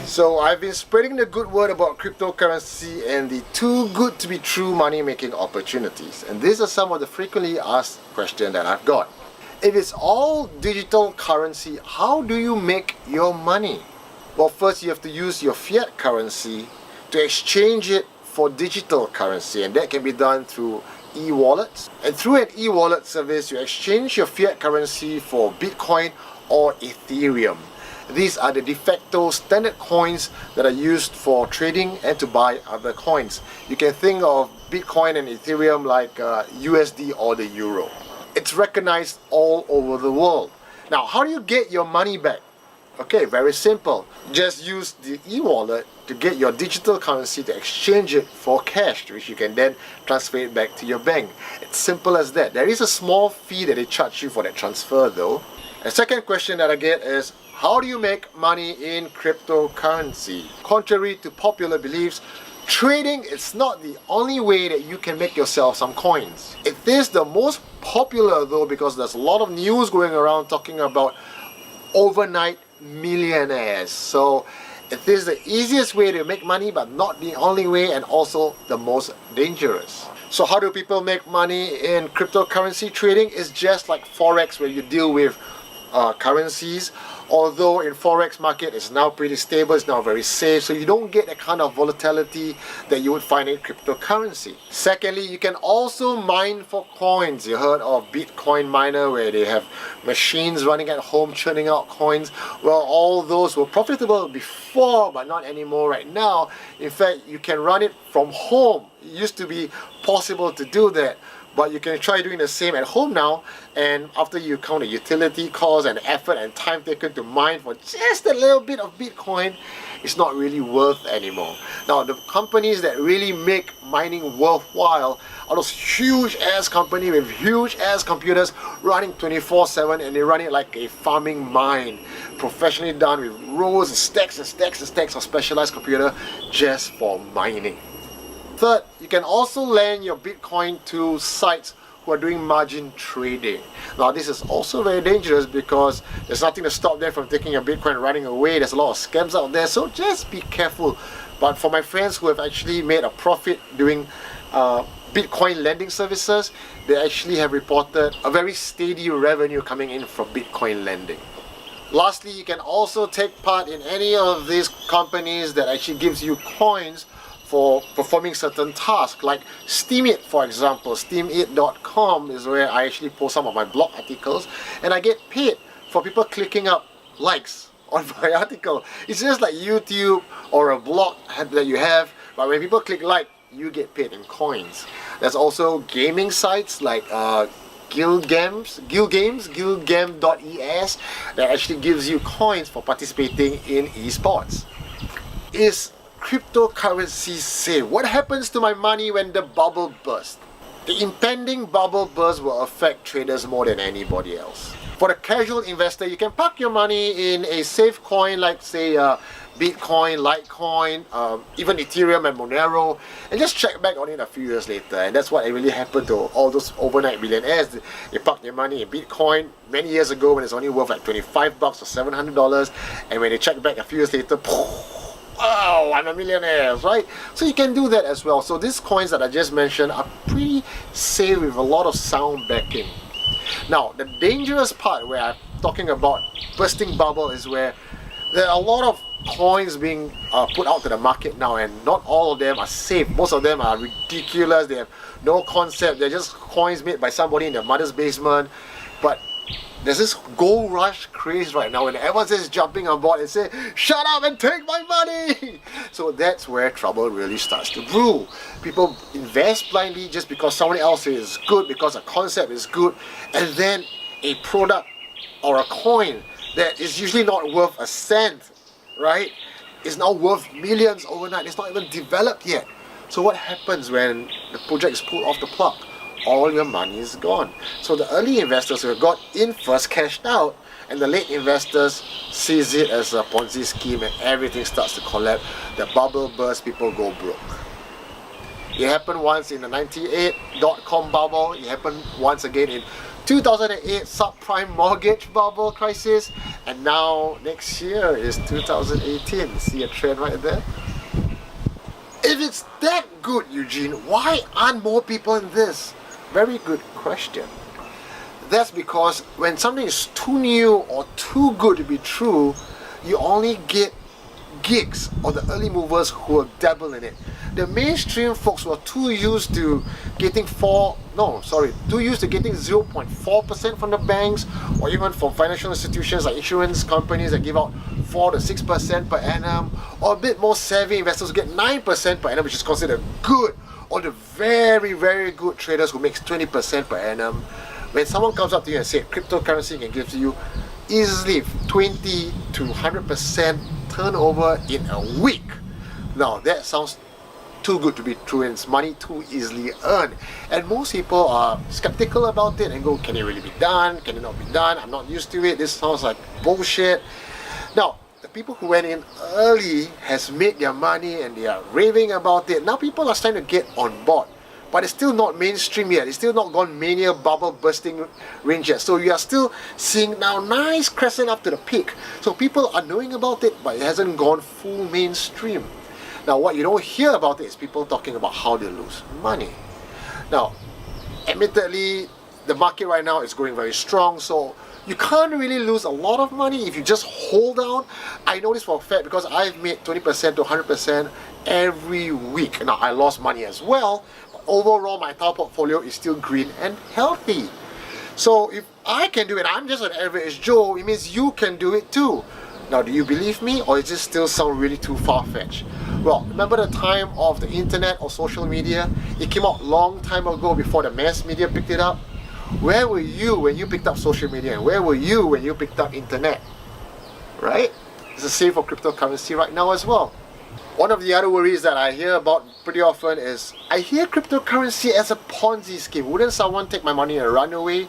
So I've been spreading the good word about cryptocurrency and the too good to be true money making opportunities. And these are some of the frequently asked questions that I've got. If it's all digital currency, how do you make your money? Well, first you have to use your fiat currency to exchange it for digital currency, and that can be done through e-wallets. And through an e-wallet service, you exchange your fiat currency for Bitcoin or Ethereum. These are the de facto standard coins that are used for trading and to buy other coins. You can think of Bitcoin and Ethereum like USD or the Euro. It's recognized all over the world. Now, how do you get your money back? Okay, very simple. Just use the e-wallet to get your digital currency to exchange it for cash, which you can then transfer it back to your bank. It's simple as that. There is a small fee that they charge you for that transfer though. A second question that I get is, how do you make money in cryptocurrency? Contrary to popular beliefs, trading is not the only way that you can make yourself some coins. It is the most popular though, because there's a lot of news going around talking about overnight millionaires. So it is the easiest way to make money, but not the only way, and also the most dangerous. So how do people make money in cryptocurrency trading? It's just like Forex, where you deal with currencies. Although in Forex market it's now pretty stable, it's now very safe, so you don't get the kind of volatility that you would find in cryptocurrency. Secondly, you can also mine for coins. You heard of Bitcoin miner, where they have machines running at home churning out coins. Well, all those were profitable before, but not anymore right now. In fact, you can run it from home. It used to be possible to do that, but you can try doing the same at home now, and after you count the utility costs and effort and time taken to mine for just a little bit of Bitcoin, it's not really worth anymore. Now, the companies that really make mining worthwhile are those huge ass companies with huge ass computers running 24/7, and they run it like a farming mine, professionally done with rows and stacks and stacks and stacks of specialized computer just for mining. Third, you can also lend your Bitcoin to sites who are doing margin trading. Now, this is also very dangerous because there's nothing to stop them from taking your Bitcoin and running away. There's a lot of scams out there, so just be careful. But for my friends who have actually made a profit doing Bitcoin lending services, they actually have reported a very steady revenue coming in from Bitcoin lending. Lastly, you can also take part in any of these companies that actually gives you coins for performing certain tasks, like Steem, for example. Steem.it.com is where I actually post some of my blog articles, and I get paid for people clicking up likes on my article. It's just like YouTube or a blog that you have, but when people click like, you get paid in coins. There's also gaming sites like Gilgam.es that actually gives you coins for participating in esports. Is cryptocurrency safe? What happens to my money when the bubble bursts? The impending bubble burst will affect traders more than anybody else. For the casual investor, you can park your money in a safe coin like, say, Bitcoin, Litecoin, even Ethereum and Monero, and just check back on it a few years later. And that's what really happened to all those overnight millionaires. They parked their money in Bitcoin many years ago when it's only worth like $25 or $700, and when they check back a few years later, oh, I'm a millionaire, right? So you can do that as well. So these coins that I just mentioned are pretty safe with a lot of sound backing. Now, the dangerous part where I'm talking about bursting bubble is where there are a lot of coins being put out to the market now, and not all of them are safe. Most of them are ridiculous. They have no concept. They're just coins made by somebody in their mother's basement. But there's this gold rush craze right now, and everyone's just jumping on board and say, shut up and take my money! So that's where trouble really starts to brew. People invest blindly just because someone else says it's good, because a concept is good, and then a product or a coin that is usually not worth a cent, right, is now worth millions overnight. It's not even developed yet. So what happens when the project is pulled off the plug? All your money is gone. So the early investors who got in first cashed out, and the late investors sees it as a Ponzi scheme, and everything starts to collapse. The bubble bursts, people go broke. It happened once in the 98 dot-com bubble. It happened once again in 2008 subprime mortgage bubble crisis, and now next year is 2018. See a trend right there? If it's that good, Eugene, why aren't more people in this? Very good question. That's because when something is too new or too good to be true, you only get geeks or the early movers who will dabble in it. The mainstream folks were too used to getting 0.4% from the banks, or even from financial institutions like insurance companies that give out 4 to 6% per annum, or a bit more savvy investors who get 9% per annum, which is considered good, or the very, very good traders who makes 20% per annum. When someone comes up to you and says cryptocurrency can give you easily 20 to 100% turnover in a week, now that sounds too good to be true, and it's money too easily earned. And most people are skeptical about it and go, can it really be done? Can it not be done? I'm not used to it. This sounds like bullshit. Now, the people who went in early has made their money and they are raving about it. Now people are starting to get on board. But it's still not mainstream yet. It's still not gone mania bubble bursting range yet. So you are still seeing now nice crescent up to the peak. So people are knowing about it, but it hasn't gone full mainstream. Now what you don't hear about it is people talking about how they lose money. Now, admittedly, the market right now is going very strong, so you can't really lose a lot of money if you just hold down. I know this for a fact because I've made 20% to 100% every week. Now I lost money as well, but overall my entire portfolio is still green and healthy. So if I can do it, I'm just an average Joe, it means you can do it too. Now, do you believe me, or is this still sound really too far-fetched? Well, remember the time of the internet or social media? It came out long time ago before the mass media picked it up. Where were you when you picked up social media, and where were you when you picked up internet? Right? It's the same for cryptocurrency right now as well. One of the other worries that I hear about pretty often is, I hear cryptocurrency as a Ponzi scheme. Wouldn't someone take my money and run away?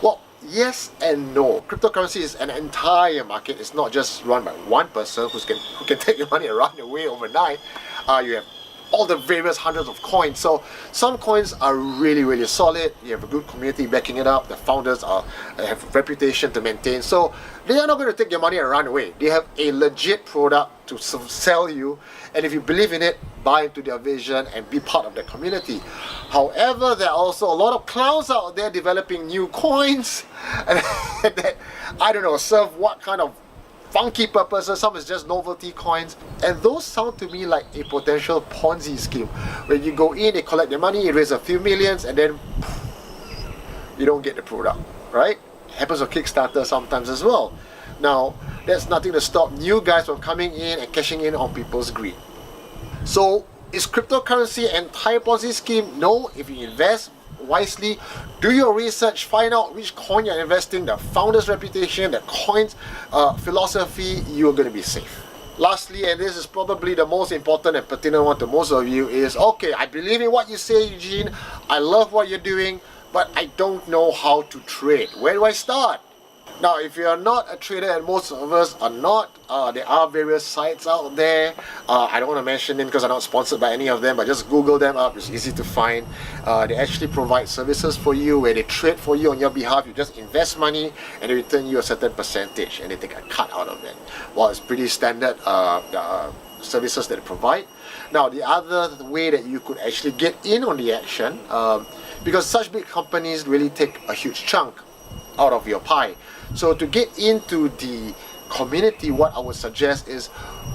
Well, yes and no. Cryptocurrency is an entire market. It's not just run by one person who can take your money and run away overnight. You have all the various hundreds of coins. So some coins are really, really solid. You have a good community backing it up. The founders have a reputation to maintain. So they are not going to take your money and run away. They have a legit product to sell you. And if you believe in it, buy into their vision and be part of the community. However, there are also a lot of clowns out there developing new coins and that, I don't know, serve what kind of funky purposes. Some is just novelty coins, and those sound to me like a potential Ponzi scheme where you go in, they collect their money, you raise a few millions, and then you don't get the product, right? It happens on Kickstarter sometimes as well. Now, there's nothing to stop new guys from coming in and cashing in on people's greed. So, is cryptocurrency an entire Ponzi scheme? No. If you invest wisely, do your research, find out which coin you're investing, the founder's reputation, the coin's philosophy, you're going to be safe. Lastly, and this is probably the most important and pertinent one to most of you, is, okay, I believe in what you say, Eugene, I love what you're doing, but I don't know how to trade. Where do I start? Now, if you're not a trader, and most of us are not, there are various sites out there. I don't want to mention them because I'm not sponsored by any of them, but just Google them up. It's easy to find. They actually provide services for you where they trade for you on your behalf. You just invest money and they return you a certain percentage and they take a cut out of it. Well, it's pretty standard services that they provide. Now, the other way that you could actually get in on the action, because such big companies really take a huge chunk out of your pie. So to get into the community, what I would suggest is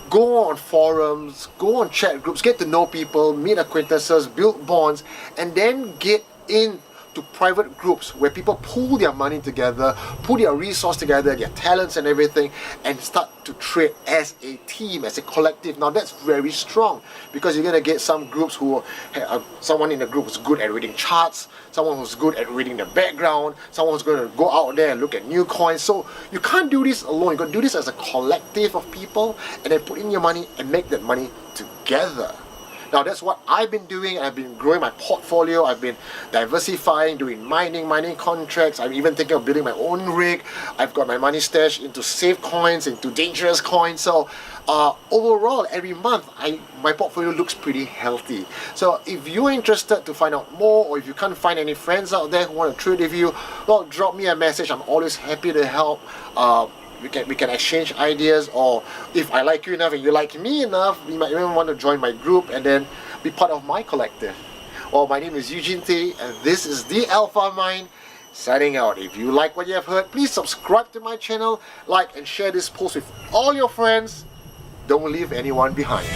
go on forums, go on chat groups, get to know people, meet acquaintances, build bonds, and then get into private groups where people pool their money together, pool their resource together, their talents and everything, and start to trade as a team, as a collective. Now that's very strong because you're going to get some groups who someone in the group who's good at reading charts, someone who's good at reading the background, someone who's going to go out there and look at new coins. So you can't do this alone. You've got to do this as a collective of people and then put in your money and make that money together. Now that's what I've been doing. I've been growing my portfolio. I've been diversifying, doing mining contracts. I'm even thinking of building my own rig. I've got my money stashed into safe coins, into dangerous coins. So overall, every month, my portfolio looks pretty healthy. So if you're interested to find out more, or if you can't find any friends out there who want to trade with you, well, drop me a message. I'm always happy to help. We can exchange ideas, or if I like you enough and you like me enough, we might even want to join my group and then be part of my collective. Well, my name is Eugene Tay, and this is the Alpha Mind, signing out. If you like what you have heard, please subscribe to my channel, like and share this post with all your friends. Don't leave anyone behind.